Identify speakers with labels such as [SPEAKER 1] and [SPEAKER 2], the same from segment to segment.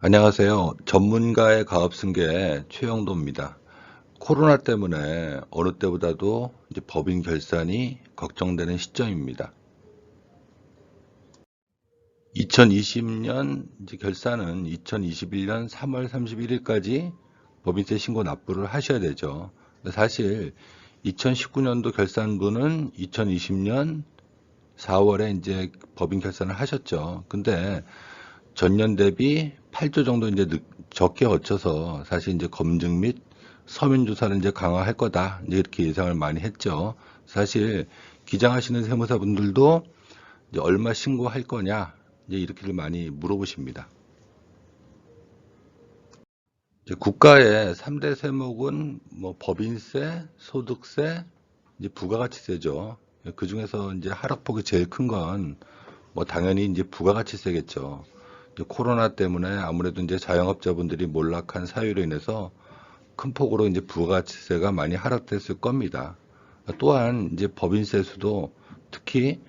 [SPEAKER 1] 안녕하세요. 전문가의 가업승계 최영도입니다. 코로나 때문에 어느 때보다도 이제 법인 결산이 걱정되는 시점입니다. 2020년 이제 결산은 2021년 3월 31일까지 법인세 신고 납부를 하셔야 되죠. 근데 사실 2019년도 결산분은 2020년 4월에 이제 법인 결산을 하셨죠. 근데 전년 대비 8조 정도 이제 적게 얻쳐서 사실 이제 검증 및 서면 조사를 이제 강화할 거다. 이제 이렇게 예상을 많이 했죠. 사실 기장하시는 세무사분들도 이제 얼마 신고할 거냐 이제 이렇게를 많이 물어보십니다. 이제 국가의 3대 세목은 뭐 법인세, 소득세, 이제 부가가치세죠. 그 중에서 이제 하락폭이 제일 큰 건 뭐 당연히 이제 부가가치세겠죠. 이제 코로나 때문에 아무래도 이제 자영업자분들이 몰락한 사유로 인해서 큰 폭으로 이제 부가가치세가 많이 하락됐을 겁니다. 또한 이제 법인세 수도 특히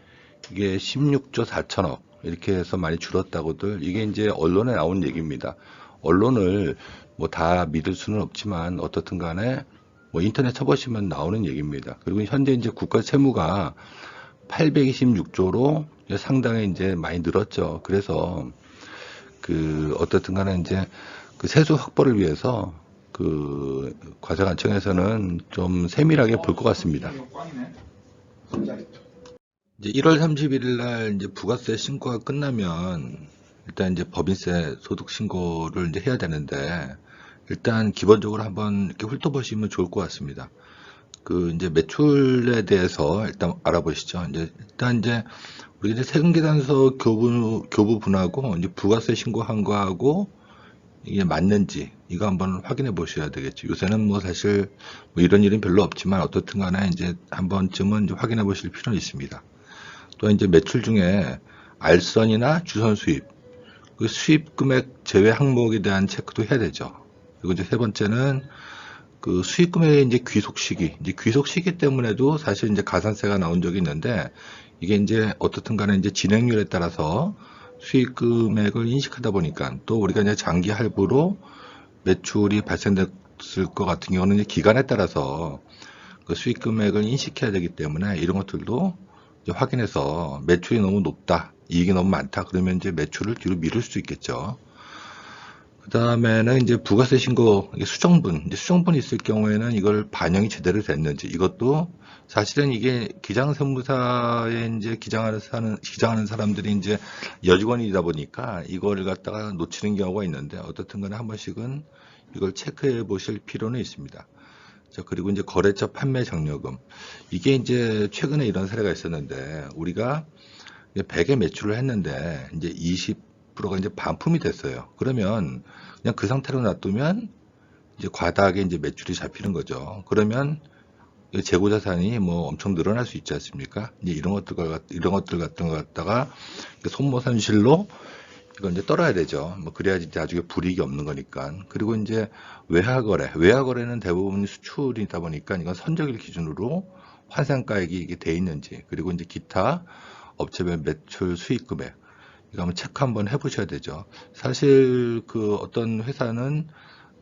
[SPEAKER 1] 이게 16조 4천억 이렇게 해서 많이 줄었다고들 이게 이제 언론에 나온 얘기입니다. 언론을 뭐 다 믿을 수는 없지만 어떻든 간에 뭐 인터넷 쳐보시면 나오는 얘기입니다. 그리고 현재 이제 국가 채무가 826조로 상당히 이제 많이 늘었죠. 그래서 그 어떻든 간에 이제 그 세수 확보를 위해서 그 과세관청에서는 좀 세밀하게 볼 것 같습니다. 이제 1월 31일 날 이제 부가세 신고가 끝나면 일단 이제 법인세 소득 신고를 이제 해야 되는데 일단 기본적으로 한번 이렇게 훑어보시면 좋을 것 같습니다. 그 이제 매출에 대해서 일단 알아보시죠. 이제 일단 이제 우리 이제 세금계산서 교부분하고 이제 부가세 신고한 거하고 이게 맞는지 이거 한번 확인해 보셔야 되겠죠. 요새는 뭐 사실 뭐 이런 일은 별로 없지만 어떻든 간에 이제 한 번쯤은 이제 확인해 보실 필요는 있습니다. 또 이제 매출 중에 알선이나 주선 수입, 그 수입 금액 제외 항목에 대한 체크도 해야 되죠. 그리고 이제 세 번째는 그 수입 금액의 이제 귀속 시기, 이제 귀속 시기 때문에도 사실 이제 가산세가 나온 적이 있는데 이게 이제 어떻든 간에 이제 진행률에 따라서 수익 금액을 인식하다 보니까 또 우리가 이제 장기 할부로 매출이 발생됐을 것 같은 경우는 이제 기간에 따라서 그 수익 금액을 인식해야 되기 때문에 이런 것들도 이제 확인해서 매출이 너무 높다, 이익이 너무 많다 그러면 이제 매출을 뒤로 미룰 수 있겠죠. 그 다음에는 이제 부가세 신고 수정분, 이제 수정분이 있을 경우에는 이걸 반영이 제대로 됐는지 이것도 사실은 이게 기장세무사에 이제 기장하는 사람들이 이제 여직원이다 보니까 이거를 갖다가 놓치는 경우가 있는데 어떻든 간에 한 번씩은 이걸 체크해 보실 필요는 있습니다. 자, 그리고 이제 거래처 판매 장려금. 이게 이제 최근에 이런 사례가 있었는데 우리가 100에 매출을 했는데 이제 20%가 이제 반품이 됐어요. 그러면 그냥 그 상태로 놔두면 이제 과다하게 이제 매출이 잡히는 거죠. 그러면 재고 자산이 뭐 엄청 늘어날 수 있지 않습니까? 이제 이런 것들 같은 거 갖다가 손모산실로 이건 이제 떨어야 되죠. 뭐 그래야지 나중에 불이익이 없는 거니까. 그리고 이제 외화거래는 대부분 수출이다 보니까 이건 선적일 기준으로 환산가액이 이게 돼 있는지, 그리고 이제 기타 업체별 매출 수익 금액 이거 한번 체크 한번 해보셔야 되죠. 사실 그 어떤 회사는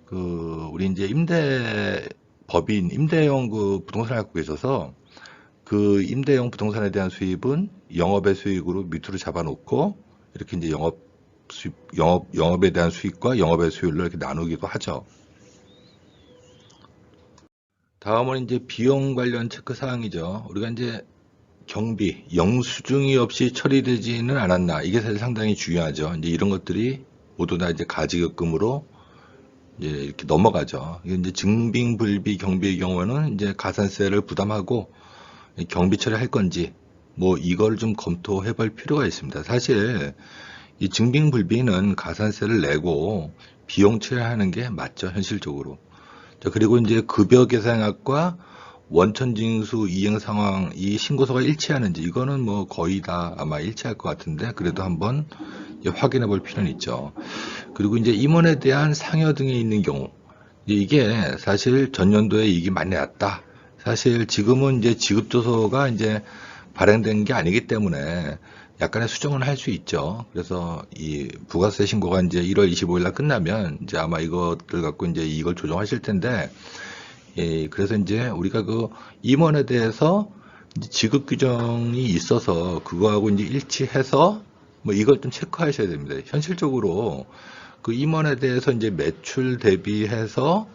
[SPEAKER 1] 그 우리 이제 임대용 그 부동산을 갖고 계셔서 그 임대용 부동산에 대한 수입은 영업의 수익으로 밑으로 잡아놓고 이렇게 이제 영업에 대한 수익과 영업의 수율로 이렇게 나누기도 하죠. 다음은 이제 비용 관련 체크 사항이죠. 우리가 이제 경비, 영수증이 없이 처리되지는 않았나. 이게 사실 상당히 중요하죠. 이제 이런 것들이 모두 다 이제 가지급금으로 이제 이렇게 넘어가죠. 이게 이제 증빙불비 경비의 경우는 이제 가산세를 부담하고 경비 처리할 건지 뭐 이걸 좀 검토해 볼 필요가 있습니다. 사실 이 증빙불비는 가산세를 내고 비용 처리하는 게 맞죠, 현실적으로. 자, 그리고 이제 급여 계산액과 원천징수 이행 상황, 이 신고서가 일치하는지, 이거는 뭐 거의 다 아마 일치할 것 같은데, 그래도 한번 확인해 볼 필요는 있죠. 그리고 이제 임원에 대한 상여 등에 있는 경우, 이게 사실 전년도에 이익이 많이 났다. 사실 지금은 이제 지급조서가 이제 발행된 게 아니기 때문에 약간의 수정은 할 수 있죠. 그래서 이 부가세 신고가 이제 1월 25일 날 끝나면 이제 아마 이것들 갖고 이제 이걸 조정하실 텐데, 예, 그래서 이제 우리가 그 임원에 대해서 이제 지급 규정이 있어서 그거하고 이제 일치해서 뭐 이걸 좀 체크하셔야 됩니다. 현실적으로 그 임원에 대해서 이제 매출 대비해서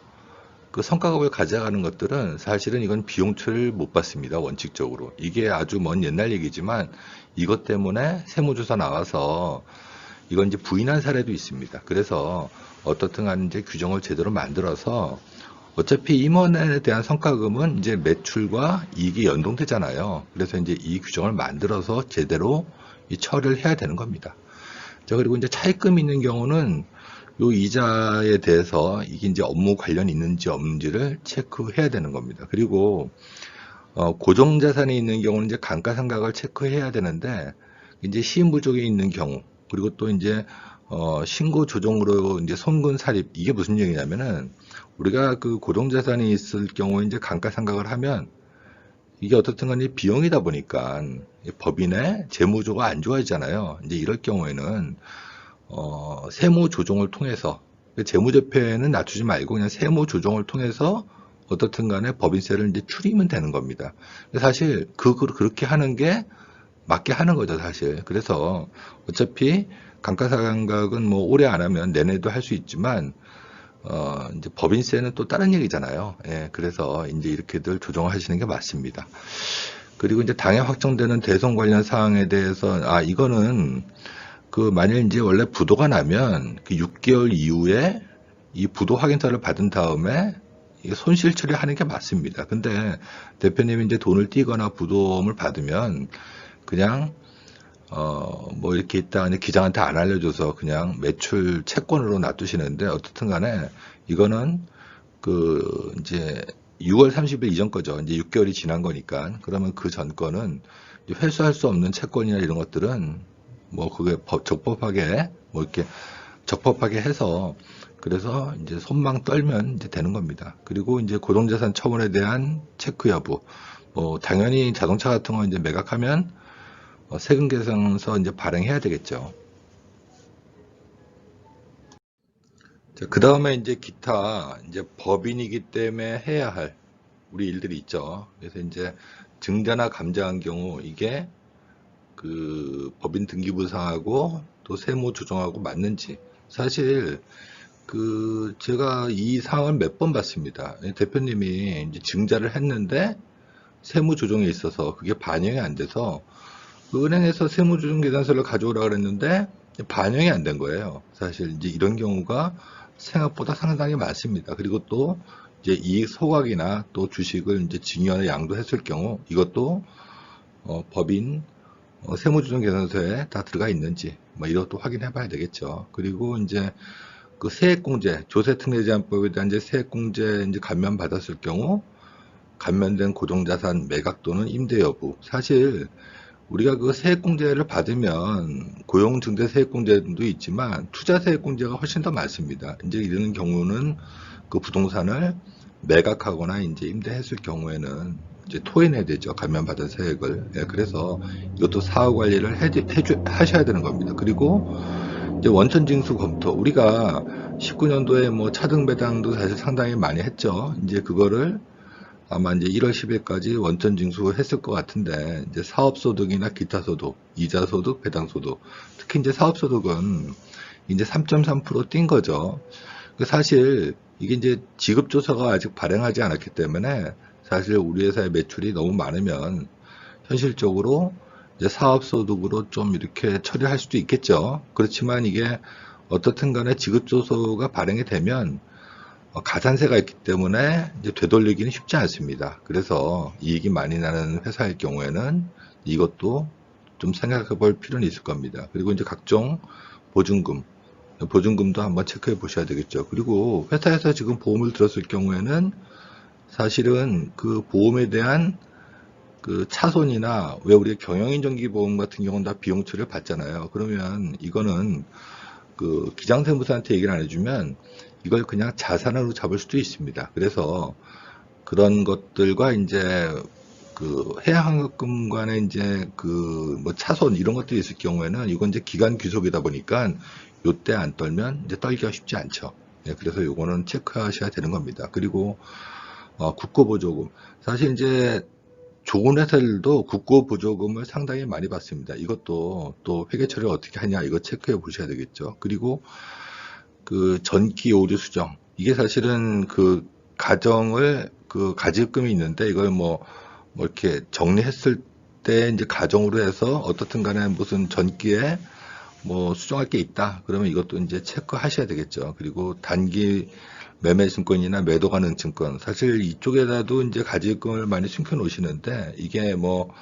[SPEAKER 1] 그 성과급을 가져가는 것들은 사실은 이건 비용처를 못 받습니다. 원칙적으로. 이게 아주 먼 옛날 얘기지만 이것 때문에 세무조사 나와서 이건 이제 부인한 사례도 있습니다. 그래서 어떻든 간 이제 규정을 제대로 만들어서 어차피 임원에 대한 성과금은 이제 매출과 이익이 연동되잖아요. 그래서 이제 이 규정을 만들어서 제대로 이 처리를 해야 되는 겁니다. 자, 그리고 이제 차입금이 있는 경우는 요 이자에 대해서 이게 이제 업무 관련이 있는지 없는지를 체크해야 되는 겁니다. 그리고 고정자산이 있는 경우는 이제 감가상각을 체크해야 되는데 이제 시인 부족이 있는 경우 그리고 또 이제 신고 조정으로 이제 손금 사립 이게 무슨 얘기냐면은 우리가 그 고정자산이 있을 경우에 이제 감가상각을 하면 이게 어떻든 간에 비용이다 보니까 법인의 재무조가 안 좋아지잖아요. 이제 이럴 경우에는 세무 조정을 통해서 재무제표에는 낮추지 말고 그냥 세무 조정을 통해서 어떻든 간에 법인세를 이제 줄이면 되는 겁니다. 사실 그렇게 하는 게 맞게 하는 거죠, 사실. 그래서 어차피 감가상각은 뭐 올해 안 하면 내년에도 할 수 있지만 이제 법인세는 또 다른 얘기잖아요. 예, 그래서 이제 이렇게들 조정을 하시는 게 맞습니다. 그리고 이제 당해 확정되는 대손 관련 사항에 대해서 이거는 그 만일 이제 원래 부도가 나면 그 6개월 이후에 이 부도 확인서를 받은 다음에 이게 손실 처리하는 게 맞습니다. 근데 대표님이 이제 돈을 띄거나 부도금을 받으면 그냥 뭐 이렇게 있다 기장한테 안 알려줘서 그냥 매출 채권으로 놔두시는데 어떻든 간에 이거는 그 이제 6월 30일 이전 거죠. 이제 6개월이 지난 거니까 그러면 그 전 거는 회수할 수 없는 채권이나 이런 것들은 뭐 그게 적법하게 뭐 이렇게 적법하게 해서 그래서 이제 손망 떨면 이제 되는 겁니다. 그리고 이제 고정자산 처분에 대한 체크 여부 뭐 당연히 자동차 같은 거 이제 매각하면 세금 계산서 이제 발행해야 되겠죠. 그 다음에 이제 기타 이제 법인이기 때문에 해야 할 우리 일들이 있죠. 그래서 이제 증자나 감자한 경우 이게 그 법인 등기부상하고 또 세무 조정하고 맞는지 사실 그 제가 이 사항을 몇 번 봤습니다. 대표님이 이제 증자를 했는데 세무 조정에 있어서 그게 반영이 안 돼서 그 은행에서 세무조정 계산서를 가져오라 그랬는데 반영이 안 된 거예요. 사실 이제 이런 경우가 생각보다 상당히 많습니다. 그리고 또 이제 이익 소각이나 또 주식을 이제 증여나 양도했을 경우 이것도 법인 세무조정 계산서에 다 들어가 있는지 뭐 이것도 확인해 봐야 되겠죠. 그리고 이제 그 세액공제, 조세특례제한법에 대한 이제 세액공제 이제 감면 받았을 경우 감면된 고정자산 매각 또는 임대 여부 사실 우리가 그 세액공제를 받으면 고용증대 세액공제도 있지만 투자 세액공제가 훨씬 더 많습니다. 이제 이런 경우는 그 부동산을 매각하거나 이제 임대했을 경우에는 이제 토해내야 되죠. 감면받은 세액을. 예, 그래서 이것도 사후 관리를 하셔야 되는 겁니다. 그리고 이제 원천징수 검토. 우리가 19년도에 뭐 차등 배당도 사실 상당히 많이 했죠. 이제 그거를 아마 이제 1월 10일까지 원천 징수했을 것 같은데 이제 사업소득이나 기타 소득, 이자 소득, 배당 소득, 특히 이제 사업소득은 이제 3.3%뛴 거죠. 사실 이게 이제 지급조서가 아직 발행하지 않았기 때문에 사실 우리 회사의 매출이 너무 많으면 현실적으로 이제 사업소득으로 좀 이렇게 처리할 수도 있겠죠. 그렇지만 이게 어떻든 간에 지급조서가 발행이 되면 가산세가 있기 때문에 이제 되돌리기는 쉽지 않습니다. 그래서 이익이 많이 나는 회사일 경우에는 이것도 좀 생각해 볼 필요는 있을 겁니다. 그리고 이제 각종 보증금도 한번 체크해 보셔야 되겠죠. 그리고 회사에서 지금 보험을 들었을 경우에는 사실은 그 보험에 대한 그 차손이나 왜 우리 경영인 정기보험 같은 경우는 다 비용 처리를 받잖아요. 그러면 이거는 그 기장세무사한테 얘기를 안 해주면 이걸 그냥 자산으로 잡을 수도 있습니다. 그래서 그런 것들과 이제 그 해양환급금 간에 이제 그 뭐 차손 이런 것들이 있을 경우에는 이건 이제 기간 귀속이다 보니까 요때 안 떨면 이제 떨기가 쉽지 않죠. 예, 그래서 요거는 체크하셔야 되는 겁니다. 그리고 국고보조금. 사실 이제 좋은 회사들도 국고보조금을 상당히 많이 받습니다. 이것도 또 회계 처리를 어떻게 하냐 이거 체크해 보셔야 되겠죠. 그리고 그 전기 오류 수정. 이게 사실은 그 가정을 그 가지급금이 있는데 이걸 뭐 이렇게 정리했을 때 이제 가정으로 해서 어떻든 간에 무슨 전기에 뭐 수정할 게 있다. 그러면 이것도 이제 체크하셔야 되겠죠. 그리고 단기 매매 증권이나 매도 가능 증권. 사실 이쪽에다도 이제 가지금을 많이 숨겨 놓으시는데 이게 뭐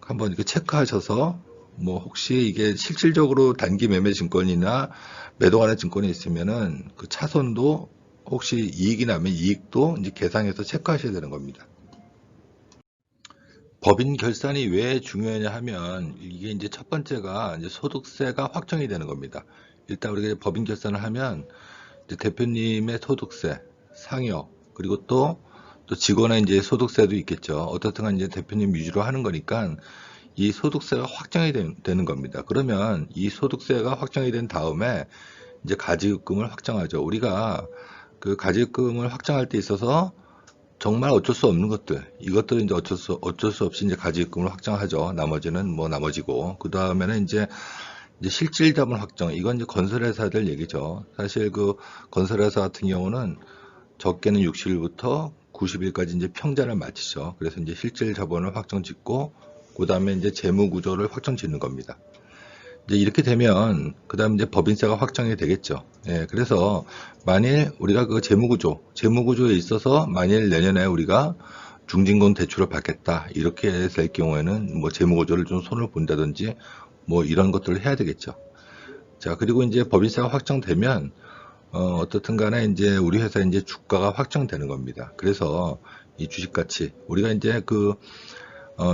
[SPEAKER 1] 한번 이렇게 체크하셔서 뭐 혹시 이게 실질적으로 단기 매매 증권이나 매도 가능 증권이 있으면은 그 차손도 혹시 이익이 나면 이익도 이제 계상해서 체크하셔야 되는 겁니다. 법인 결산이 왜 중요하냐 하면 이게 이제 첫 번째가 이제 소득세가 확정이 되는 겁니다. 일단 우리가 법인 결산을 하면 이제 대표님의 소득세, 상여, 그리고 또 직원의 이제 소득세도 있겠죠. 어떻든 간 이제 대표님 위주로 하는 거니까 이 소득세가 확정이 되는 겁니다. 그러면 이 소득세가 확정이 된 다음에 이제 가지급금을 확정하죠. 우리가 그 가지급금을 확정할 때 있어서 정말 어쩔 수 없는 것들, 이것들은 이제 어쩔 수 없이 이제 가지급금을 확정하죠. 나머지는 뭐 나머지고. 그 다음에는 이제 실질 자본 확정, 이건 이제 건설회사들 얘기죠. 사실 그 건설회사 같은 경우는 적게는 60일부터 90일까지 이제 평자를 마치죠. 그래서 이제 실질 자본을 확정 짓고, 그 다음에 이제 재무 구조를 확정 짓는 겁니다. 이제 이렇게 되면 그 다음 이제 법인세가 확정이 되겠죠. 예, 그래서 만일 우리가 그 재무구조에 있어서 만일 내년에 우리가 중진권 대출을 받겠다 이렇게 될 경우에는 뭐 재무구조를 좀 손을 본다든지 뭐 이런 것들을 해야 되겠죠. 자, 그리고 이제 법인세가 확정되면 어떻든 간에 이제 우리 회사 이제 주가가 확정되는 겁니다. 그래서 이 주식 가치 우리가 이제 그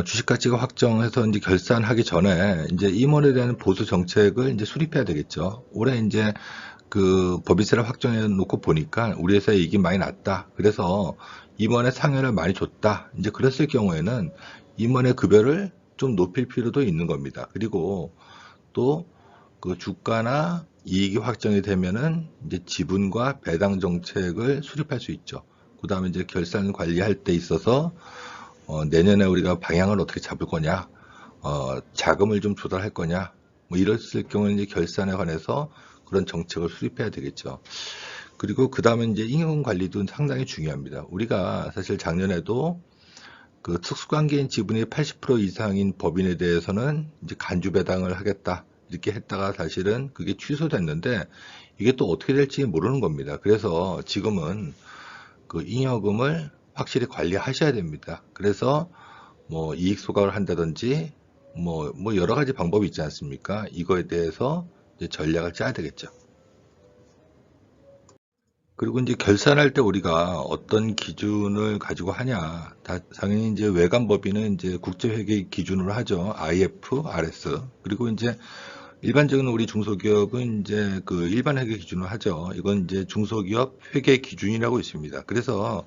[SPEAKER 1] 주식 가치가 확정해서 이제 결산하기 전에 이제 임원에 대한 보수 정책을 이제 수립해야 되겠죠. 올해 이제 그 법인세를 확정해 놓고 보니까 우리 회사에 이익이 많이 났다. 그래서 임원의 상여를 많이 줬다. 이제 그랬을 경우에는 임원의 급여를 좀 높일 필요도 있는 겁니다. 그리고 또 그 주가나 이익이 확정이 되면은 이제 지분과 배당 정책을 수립할 수 있죠. 그 다음에 이제 결산 관리할 때 있어서 내년에 우리가 방향을 어떻게 잡을 거냐, 자금을 좀 조달할 거냐, 뭐 이랬을 경우는 이제 결산에 관해서 그런 정책을 수립해야 되겠죠. 그리고 그 다음에 이제 임금 관리도 상당히 중요합니다. 우리가 사실 작년에도 그 특수관계인 지분이 80% 이상인 법인에 대해서는 이제 간주 배당을 하겠다 이렇게 했다가 사실은 그게 취소됐는데 이게 또 어떻게 될지 모르는 겁니다. 그래서 지금은 그 잉여금을 확실히 관리하셔야 됩니다. 그래서 뭐 이익 소각을 한다든지 뭐 여러 가지 방법이 있지 않습니까? 이거에 대해서 이제 전략을 짜야 되겠죠. 그리고 이제 결산할 때 우리가 어떤 기준을 가지고 하냐. 당연히 이제 외관법인은 이제 국제회계 기준으로 하죠. IFRS. 그리고 이제 일반적인 우리 중소기업은 이제 그 일반 회계 기준으로 하죠. 이건 이제 중소기업 회계 기준이라고 있습니다. 그래서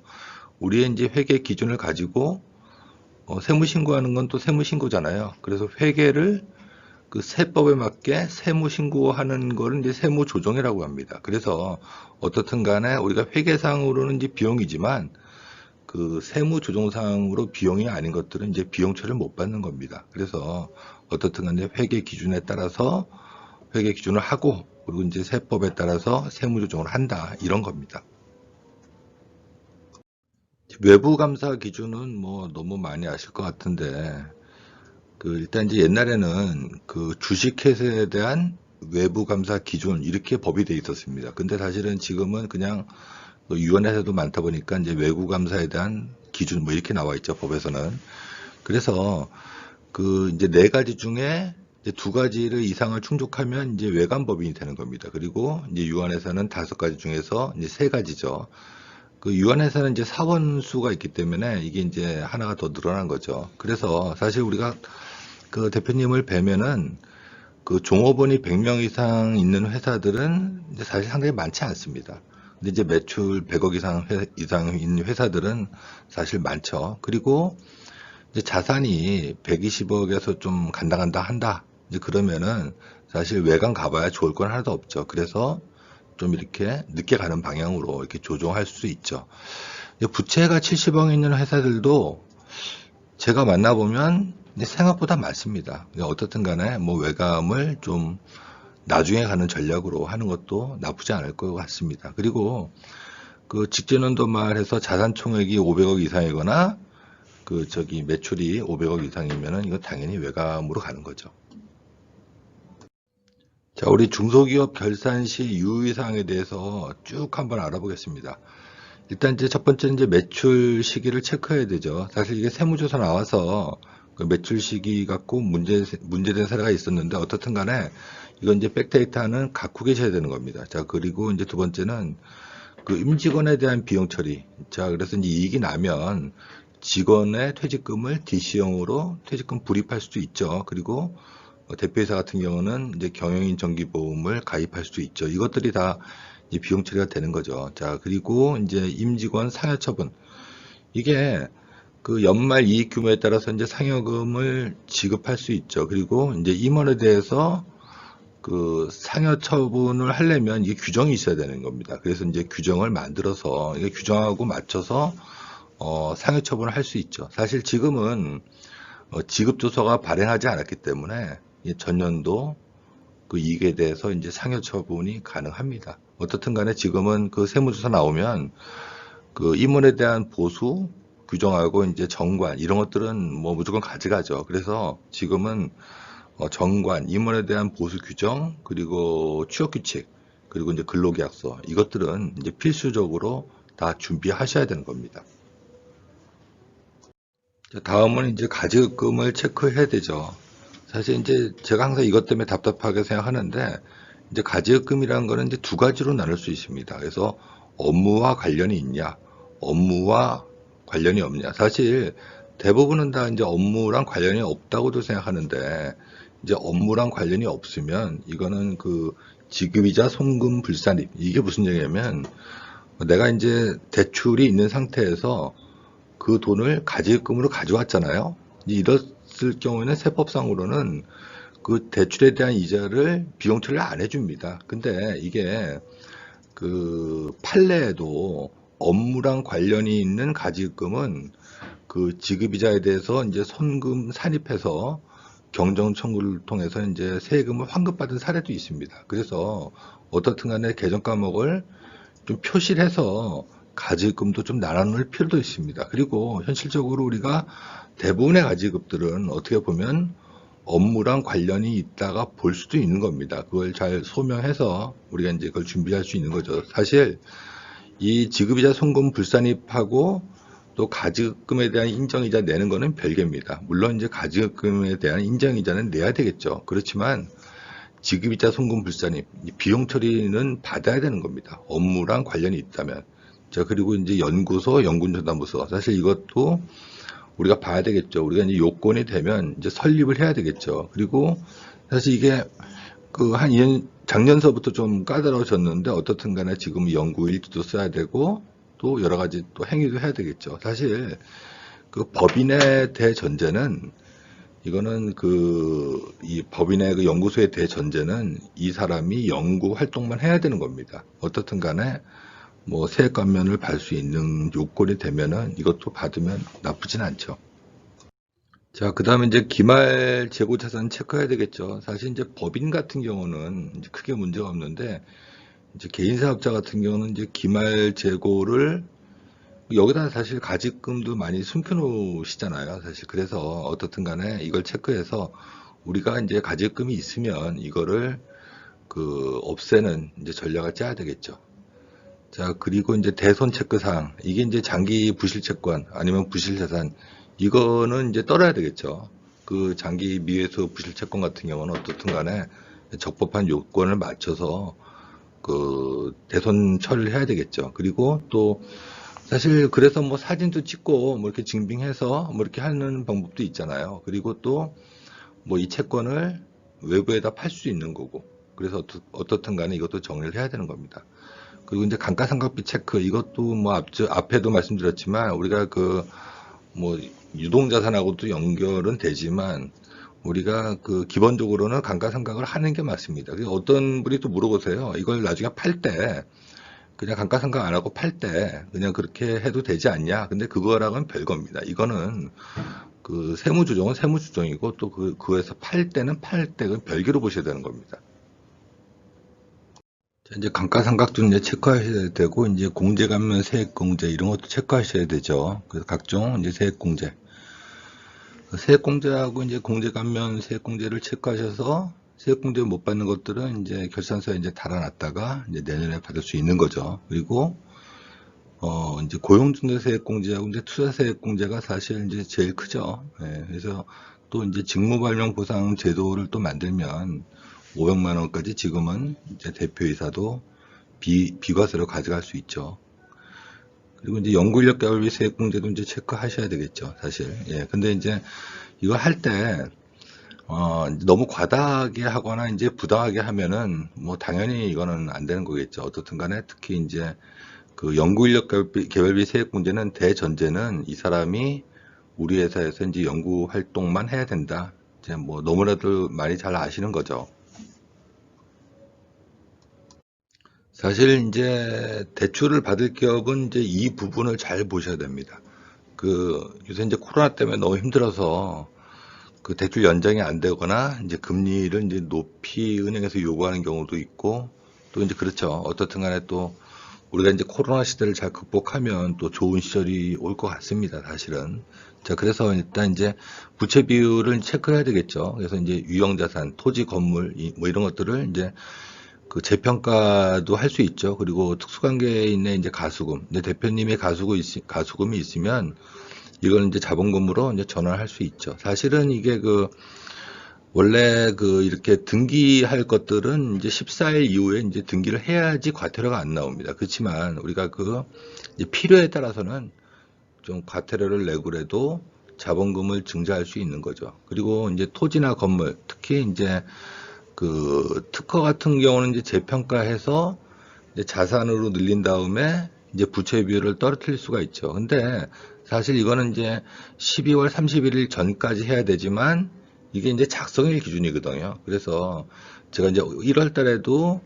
[SPEAKER 1] 우리의 이제 회계 기준을 가지고 세무 신고하는 건 또 세무 신고잖아요. 그래서 회계를 그 세법에 맞게 세무 신고하는 거를 이제 세무 조정이라고 합니다. 그래서 어떻든 간에 우리가 회계상으로는 이제 비용이지만 그 세무 조정상으로 비용이 아닌 것들은 이제 비용 처리를 못 받는 겁니다. 그래서 어떻든 간에 회계 기준에 따라서 회계 기준을 하고 그리고 이제 세법에 따라서 세무 조정을 한다 이런 겁니다. 외부 감사 기준은 뭐 너무 많이 아실 것 같은데 그 일단 이제 옛날에는 그 주식회사에 대한 외부 감사 기준 이렇게 법이 돼 있었습니다. 근데 사실은 지금은 그냥 뭐 유언회사도 많다 보니까 이제 외부 감사에 대한 기준 뭐 이렇게 나와 있죠 법에서는. 그래서 그 이제 네 가지 중에 이제 두 가지를 이상을 충족하면 이제 외관 법인이 되는 겁니다. 그리고 이제 유언회사는 다섯 가지 중에서 이제 세 가지죠. 그 유한회사는 이제 사원 수가 있기 때문에 이게 이제 하나가 더 늘어난 거죠. 그래서 사실 우리가 그 대표님을 뵈면은 그 종업원이 100명 이상 있는 회사들은 이제 사실 상당히 많지 않습니다. 근데 이제 매출 100억 이상 있는 회사들은 사실 많죠. 그리고 이제 자산이 120억에서 좀 간당간다 한다. 이제 그러면은 사실 외관 가봐야 좋을 건 하나도 없죠. 그래서 좀 이렇게 늦게 가는 방향으로 이렇게 조정할 수 있죠. 부채가 70억 있는 회사들도 제가 만나보면 생각보다 많습니다. 어떻든 간에 뭐 외감을 좀 나중에 가는 전략으로 하는 것도 나쁘지 않을 것 같습니다. 그리고 그 직전연도 말해서 자산 총액이 500억 이상이거나 매출이 500억 이상이면은 이건 당연히 외감으로 가는 거죠. 자, 우리 중소기업 결산 시 유의사항에 대해서 쭉 한번 알아보겠습니다. 일단 이제 첫 번째는 이제 매출 시기를 체크해야 되죠. 사실 이게 세무조사 나와서 그 매출 시기 갖고 문제된 사례가 있었는데 어떻든 간에 이건 이제 백데이터는 갖고 계셔야 되는 겁니다. 자, 그리고 이제 두 번째는 그 임직원에 대한 비용 처리. 자, 그래서 이제 이익이 나면 직원의 퇴직금을 DC형으로 퇴직금 불입할 수도 있죠. 그리고 대표이사 같은 경우는 이제 경영인 정기보험을 가입할 수도 있죠. 이것들이 다 이제 비용 처리가 되는 거죠. 자, 그리고 이제 임직원 상여 처분. 이게 그 연말 이익 규모에 따라서 이제 상여금을 지급할 수 있죠. 그리고 이제 임원에 대해서 그 상여 처분을 하려면 이게 규정이 있어야 되는 겁니다. 그래서 이제 규정을 만들어서 이게 규정하고 맞춰서 상여 처분을 할 수 있죠. 사실 지금은 지급조서가 발행하지 않았기 때문에 전년도 그 이익에 대해서 이제 상여 처분이 가능합니다. 어떻든 간에 지금은 그 세무조사 나오면 그 임원에 대한 보수 규정하고 이제 정관 이런 것들은 뭐 무조건 가져가죠. 그래서 지금은 정관, 임원에 대한 보수 규정, 그리고 취업 규칙, 그리고 이제 근로계약서 이것들은 이제 필수적으로 다 준비하셔야 되는 겁니다. 다음은 이제 가지급금을 체크해야 되죠. 사실 이제 제가 항상 이것 때문에 답답하게 생각하는데 이제 가지급금이라는 거는 이제 두 가지로 나눌 수 있습니다. 그래서 업무와 관련이 있냐, 업무와 관련이 없냐. 사실 대부분은 다 이제 업무랑 관련이 없다고도 생각하는데 이제 업무랑 관련이 없으면 이거는 그 지급이자 송금 불산입. 이게 무슨 얘기냐면 내가 이제 대출이 있는 상태에서 그 돈을 가지급금으로 가져왔잖아요. 이랬을 경우에는 세법상으로는 그 대출에 대한 이자를 비용 처리를 안 해줍니다. 근데 이게 그 판례에도 업무랑 관련이 있는 가지급금은 그 지급이자에 대해서 이제 손금 산입해서 경정 청구를 통해서 이제 세금을 환급받은 사례도 있습니다. 그래서 어떻든 간에 개정 과목을 좀 표시를 해서 가지급금도 좀 나눠놓을 필요도 있습니다. 그리고 현실적으로 우리가 대부분의 가지급들은 어떻게 보면 업무랑 관련이 있다가 볼 수도 있는 겁니다. 그걸 잘 소명해서 우리가 이제 그걸 준비할 수 있는 거죠. 사실 이 지급이자 송금 불산입하고 또 가지급금에 대한 인정이자 내는 거는 별개입니다. 물론 이제 가지급금에 대한 인정이자는 내야 되겠죠. 그렇지만 지급이자 송금 불산입 비용 처리는 받아야 되는 겁니다. 업무랑 관련이 있다면. 자, 그리고 이제 연구소, 연구전담부서 사실 이것도 우리가 봐야 되겠죠. 우리가 이제 요건이 되면 이제 설립을 해야 되겠죠. 그리고 사실 이게 그 한 2년 작년서부터 좀 까다로워졌는데 어떻든 간에 지금 연구 일지도 써야 되고 또 여러 가지 또 행위도 해야 되겠죠. 사실 그 법인의 대전제는 이거는 이 법인의 그 연구소의 대전제는 이 사람이 연구 활동만 해야 되는 겁니다. 어떻든 간에 뭐 세액 감면을 받을 수 있는 요건이 되면은 이것도 받으면 나쁘진 않죠. 자, 그 다음에 이제 기말 재고 자산 체크해야 되겠죠. 사실 이제 법인 같은 경우는 이제 크게 문제가 없는데 이제 개인 사업자 같은 경우는 이제 기말 재고를 여기다 사실 가지금도 많이 숨겨놓으시잖아요. 사실 그래서 어떻든 간에 이걸 체크해서 우리가 이제 가지금이 있으면 이거를 그 없애는 이제 전략을 짜야 되겠죠. 자, 그리고 이제 대손 체크사항. 이게 이제 장기 부실 채권 아니면 부실 자산. 이거는 이제 떨어야 되겠죠. 그 장기 미회수 부실 채권 같은 경우는 어떻든 간에 적법한 요건을 맞춰서 그 대손 처리를 해야 되겠죠. 그리고 또 사실 그래서 뭐 사진도 찍고 뭐 이렇게 증빙해서 뭐 이렇게 하는 방법도 있잖아요. 그리고 또 뭐 이 채권을 외부에다 팔 수 있는 거고. 그래서 어떻든 간에 이것도 정리를 해야 되는 겁니다. 그리고 이제 감가상각비 체크 이것도 뭐 앞에도 말씀드렸지만 우리가 그 뭐 유동자산하고도 연결은 되지만 우리가 그 기본적으로는 감가상각을 하는 게 맞습니다. 그래서 어떤 분이 또 물어보세요. 이걸 나중에 팔 때 그냥 감가상각 안 하고 팔 때 그냥 그렇게 해도 되지 않냐? 근데 그거랑은 별겁니다. 이거는 그 세무조정은 세무조정이고 또 그에서 팔 때는 팔 때 그 별개로 보셔야 되는 겁니다. 자, 이제 감가상각도 이제 체크하셔야 되고 이제 공제감면 세액공제 이런 것도 체크하셔야 되죠. 그래서 각종 이제 세액공제, 세액공제하고 이제 공제감면 세액공제를 체크하셔서 세액공제 못 받는 것들은 이제 결산서에 이제 달아놨다가 이제 내년에 받을 수 있는 거죠. 그리고 이제 고용중개세액공제하고 이제 투자세액공제가 사실 이제 제일 크죠. 예, 그래서 또 이제 직무발명보상 제도를 또 만들면 500만 원까지 지금은 이제 대표이사도 비과세로 가져갈 수 있죠. 그리고 이제 연구인력 개발비 세액공제도 이제 체크하셔야 되겠죠, 사실. 예, 근데 이제 이거 할 때, 너무 과다하게 하거나 이제 부당하게 하면은 뭐 당연히 이거는 안 되는 거겠죠. 어떻든 간에 특히 이제 그 연구인력 개발비 세액공제는 대전제는 이 사람이 우리 회사에서 이제 연구 활동만 해야 된다. 이제 뭐 너무나도 많이 잘 아시는 거죠. 사실 이제 대출을 받을 기업은 이제 이 부분을 잘 보셔야 됩니다. 그 요새 이제 코로나 때문에 너무 힘들어서 그 대출 연장이 안 되거나 이제 금리를 이제 높이 은행에서 요구하는 경우도 있고 또 이제 그렇죠. 어떻든 간에 또 우리가 이제 코로나 시대를 잘 극복하면 또 좋은 시절이 올 것 같습니다. 사실은. 자, 그래서 일단 이제 부채 비율을 체크해야 되겠죠. 그래서 이제 유형자산, 토지, 건물, 뭐 이런 것들을 이제 그 재평가도 할 수 있죠. 그리고 특수관계인의 이제 가수금, 이제 대표님의 가수금이 있으면 이걸 이제 자본금으로 이제 전환할 수 있죠. 사실은 이게 그 원래 그 이렇게 등기할 것들은 이제 14일 이후에 이제 등기를 해야지 과태료가 안 나옵니다. 그렇지만 우리가 그 이제 필요에 따라서는 좀 과태료를 내고라도 자본금을 증자할 수 있는 거죠. 그리고 이제 토지나 건물, 특히 이제 그 특허 같은 경우는 이제 재평가해서 이제 자산으로 늘린 다음에 이제 부채 비율을 떨어뜨릴 수가 있죠. 근데 사실 이거는 이제 12월 31일 전까지 해야 되지만 이게 이제 작성일 기준이거든요. 그래서 제가 이제 1월 달에도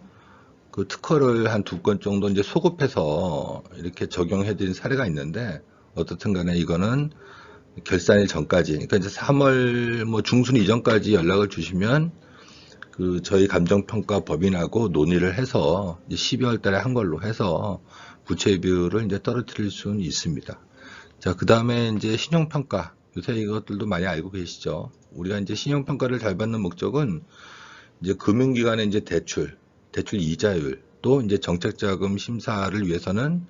[SPEAKER 1] 그 특허를 한 2건 정도 이제 소급해서 이렇게 적용해 드린 사례가 있는데 어떻든 간에 이거는 결산일 전까지, 그러니까 이제 3월 뭐 중순 이전까지 연락을 주시면 그 저희 감정평가 법인하고 논의를 해서 이제 12월 달에 한 걸로 해서 부채 비율을 이제 떨어뜨릴 수는 있습니다. 자, 그 다음에 이제 신용평가. 요새 이것들도 많이 알고 계시죠? 우리가 이제 신용평가를 잘 받는 목적은 이제 금융기관의 이제 대출 이자율, 또 이제 정책자금 심사를 위해서는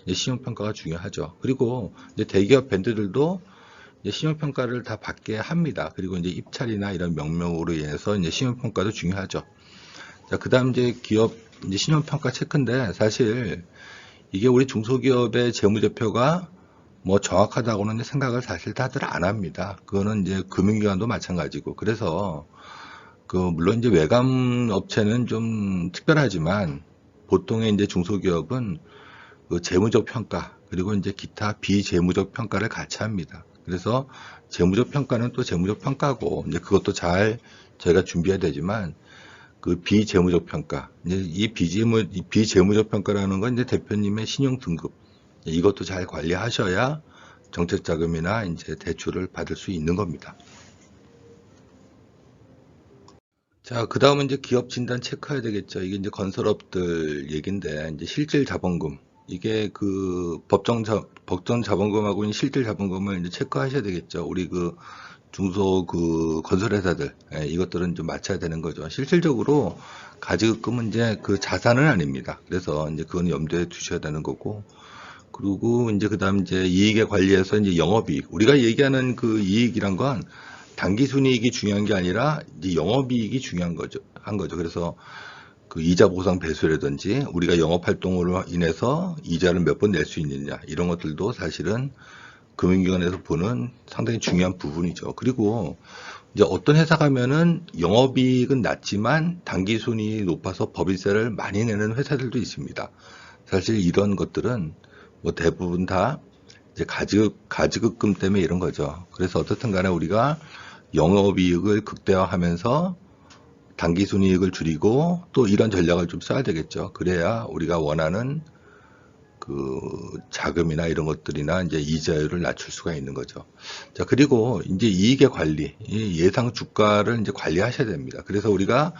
[SPEAKER 1] 이제 신용평가가 중요하죠. 그리고 이제 대기업 밴드들도 이제 신용평가를 다 받게 합니다. 그리고 이제 입찰이나 이런 명목으로 인해서 이제 신용평가도 중요하죠. 자, 그 다음 이제 기업 이제 신용평가 체크인데 사실 이게 우리 중소기업의 재무제표가 뭐 정확하다고는 생각을 사실 다들 안 합니다. 그거는 이제 금융기관도 마찬가지고. 그래서 그 물론 이제 외감 업체는 좀 특별하지만 보통의 이제 중소기업은 그 재무적 평가 그리고 이제 기타 비재무적 평가를 같이 합니다. 그래서 재무적 평가는 또 재무적 평가고 이제 그것도 잘 저희가 준비해야 되지만 그 비재무적 평가 이제 이 비재무적 평가라는 건 이제 대표님의 신용 등급 이것도 잘 관리하셔야 정책 자금이나 이제 대출을 받을 수 있는 겁니다. 자, 그 다음은 이제 기업 진단 체크해야 되겠죠. 이게 이제 건설업들 얘긴데, 이제 실질 자본금. 이게 그 법정 자본금하고 실질 자본금을 이제 체크하셔야 되겠죠. 우리 그 중소 그 건설회사들, 예, 이것들은 좀 맞춰야 되는 거죠. 실질적으로 가지급금은 이제 그 자산은 아닙니다. 그래서 이제 그건 염두에 두셔야 되는 거고. 그리고 이제 그 다음 이제 이익에 관리해서 이제 영업이익. 우리가 얘기하는 그 이익이란 건 단기 순이익이 중요한 게 아니라 이제 영업이익이 중요한 거죠. 한 거죠. 그래서 그 이자 보상 배수라든지 우리가 영업 활동으로 인해서 이자를 몇 번 낼 수 있느냐 이런 것들도 사실은 금융기관에서 보는 상당히 중요한 부분이죠. 그리고 이제 어떤 회사 가면은 영업이익은 낮지만 단기 순이익이 높아서 법인세를 많이 내는 회사들도 있습니다. 사실 이런 것들은 뭐 대부분 다 이제 가지급금 때문에 이런 거죠. 그래서 어떻든 간에 우리가 영업이익을 극대화하면서 당기순이익을 줄이고 또 이런 전략을 좀 써야 되겠죠. 그래야 우리가 원하는 그 자금이나 이런 것들이나 이제 이자율을 낮출 수가 있는 거죠. 자, 그리고 이제 이익의 관리, 이 예상 주가를 이제 관리하셔야 됩니다. 그래서 우리가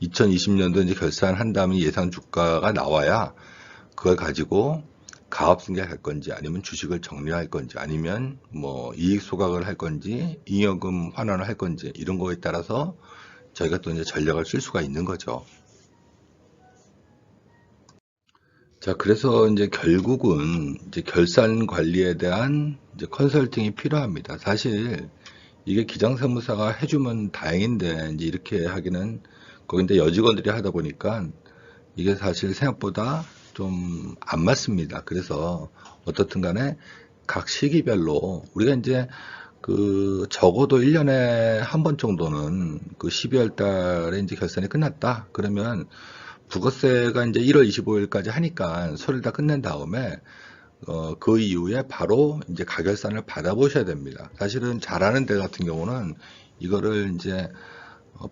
[SPEAKER 1] 2020년도 이제 결산한 다음에 예상 주가가 나와야 그걸 가지고 가업승계할 건지 아니면 주식을 정리할 건지 아니면 뭐 이익 소각을 할 건지 잉여금 환원을 할 건지 이런 거에 따라서 저희가 또 이제 전략을 쓸 수가 있는 거죠. 자, 그래서 이제 결국은 이제 결산 관리에 대한 이제 컨설팅이 필요합니다. 사실 이게 기장세무사가 해주면 다행인데 이제 이렇게 하기는 거기 이제 여직원들이 하다 보니까 이게 사실 생각보다 좀 안 맞습니다. 그래서 어떻든 간에 각 시기별로 우리가 이제 그 적어도 1년에 한 번 정도는 그 12월 달에 이제 결산이 끝났다. 그러면 부가세가 이제 1월 25일까지 하니까 서류를 다 끝낸 다음에 그 이후에 바로 이제 가결산을 받아보셔야 됩니다. 사실은 잘하는 데 같은 경우는 이거를 이제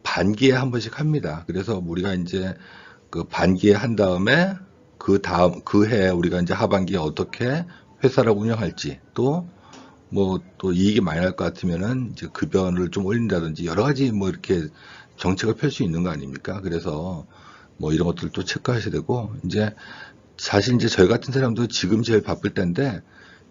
[SPEAKER 1] 반기에 한 번씩 합니다. 그래서 우리가 이제 그 반기에 한 다음에 그 다음 그 해 우리가 이제 하반기에 어떻게 회사를 운영할지 또 뭐 또 이익이 많이 날 것 같으면은 이제 급여를 좀 올린다든지 여러 가지 뭐 이렇게 정책을 펼 수 있는 거 아닙니까? 그래서 뭐 이런 것들도 체크하셔야 되고 이제 사실 이제 저희 같은 사람도 지금 제일 바쁠 때인데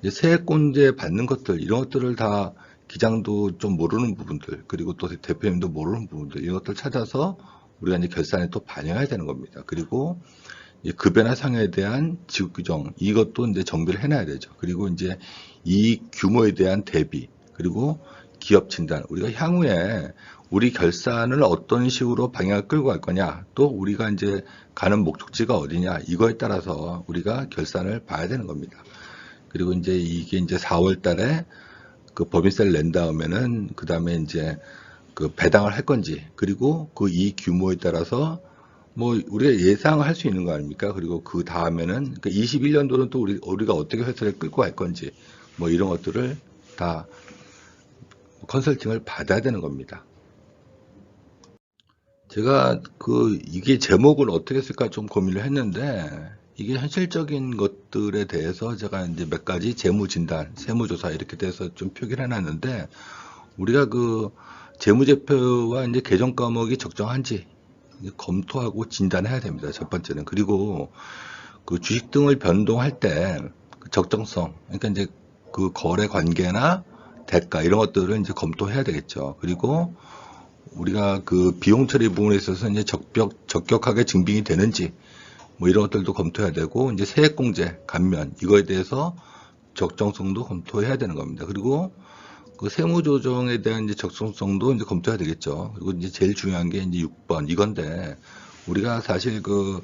[SPEAKER 1] 이제 세액공제 받는 것들 이런 것들을 다 기장도 좀 모르는 부분들 그리고 또 대표님도 모르는 부분들 이런 것들 찾아서 우리가 이제 결산에 또 반영해야 되는 겁니다. 그리고 이 급여나 상여에 대한 지급 규정 이것도 이제 정비를 해놔야 되죠. 그리고 이제 이 규모에 대한 대비 그리고 기업 진단 우리가 향후에 우리 결산을 어떤 식으로 방향을 끌고 갈 거냐 또 우리가 이제 가는 목적지가 어디냐 이거에 따라서 우리가 결산을 봐야 되는 겁니다. 그리고 이제 이게 이제 4월 달에 그 법인세를 낸 다음에는 그 다음에 이제 그 배당을 할 건지 그리고 그 이 규모에 따라서 뭐 우리가 예상을 할 수 있는 거 아닙니까? 그리고 그 다음에는 그 21년도는 또 우리가 어떻게 회사를 끌고 갈 건지 뭐 이런 것들을 다 컨설팅을 받아야 되는 겁니다. 제가 그 이게 제목을 어떻게 쓸까 좀 고민을 했는데 이게 현실적인 것들에 대해서 제가 이제 몇 가지 재무 진단, 세무조사 이렇게 돼서 좀 표기를 해놨는데 우리가 그 재무제표와 이제 계정 과목이 적정한지 검토하고 진단해야 됩니다. 첫 번째는. 그리고 그 주식 등을 변동할 때 그 적정성, 그러니까 이제 그 거래 관계나 대가 이런 것들을 이제 검토해야 되겠죠. 그리고 우리가 그 비용 처리 부분에 있어서 이제 적격하게 증빙이 되는지 뭐 이런 것들도 검토해야 되고 이제 세액공제 감면 이거에 대해서 적정성도 검토해야 되는 겁니다. 그리고 그 세무조정에 대한 이제 적정성도 이제 검토해야 되겠죠. 그리고 이제 제일 중요한 게 이제 6번 이건데 우리가 사실 그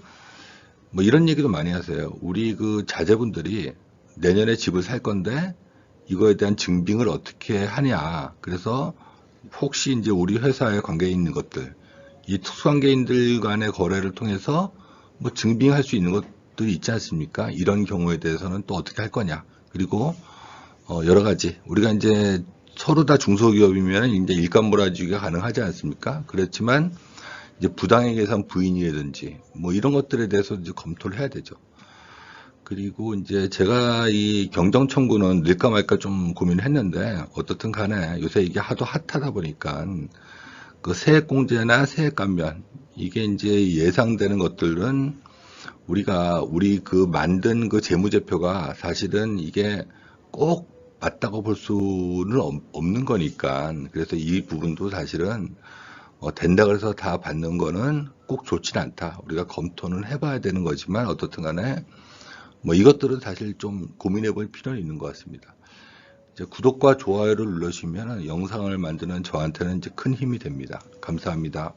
[SPEAKER 1] 뭐 이런 얘기도 많이 하세요. 우리 그 자제분들이 내년에 집을 살 건데 이거에 대한 증빙을 어떻게 하냐. 그래서 혹시 이제 우리 회사에 관계 있는 것들, 이 특수관계인들 간의 거래를 통해서 뭐 증빙할 수 있는 것들이 있지 않습니까? 이런 경우에 대해서는 또 어떻게 할 거냐. 그리고 여러 가지 우리가 이제 서로 다 중소기업이면 이제 일감 몰아주기가 가능하지 않습니까? 그렇지만 이제 부당의 계산 부인이라든지 뭐 이런 것들에 대해서 이제 검토를 해야 되죠. 그리고 이제 제가 이 경정 청구는 넣을까 말까 좀 고민을 했는데 어떻든 간에 요새 이게 하도 핫하다 보니까 그 세액공제나 세액감면 이게 이제 예상되는 것들은 우리 그 만든 그 재무제표가 사실은 이게 꼭 맞다고 볼 수는 없는 거니까 그래서 이 부분도 사실은 된다 그래서 다 받는 거는 꼭 좋지는 않다. 우리가 검토는 해봐야 되는 거지만 어떻든 간에 뭐 이것들은 사실 좀 고민해 볼 필요는 있는 것 같습니다. 이제 구독과 좋아요를 눌러주시면 영상을 만드는 저한테는 이제 큰 힘이 됩니다. 감사합니다.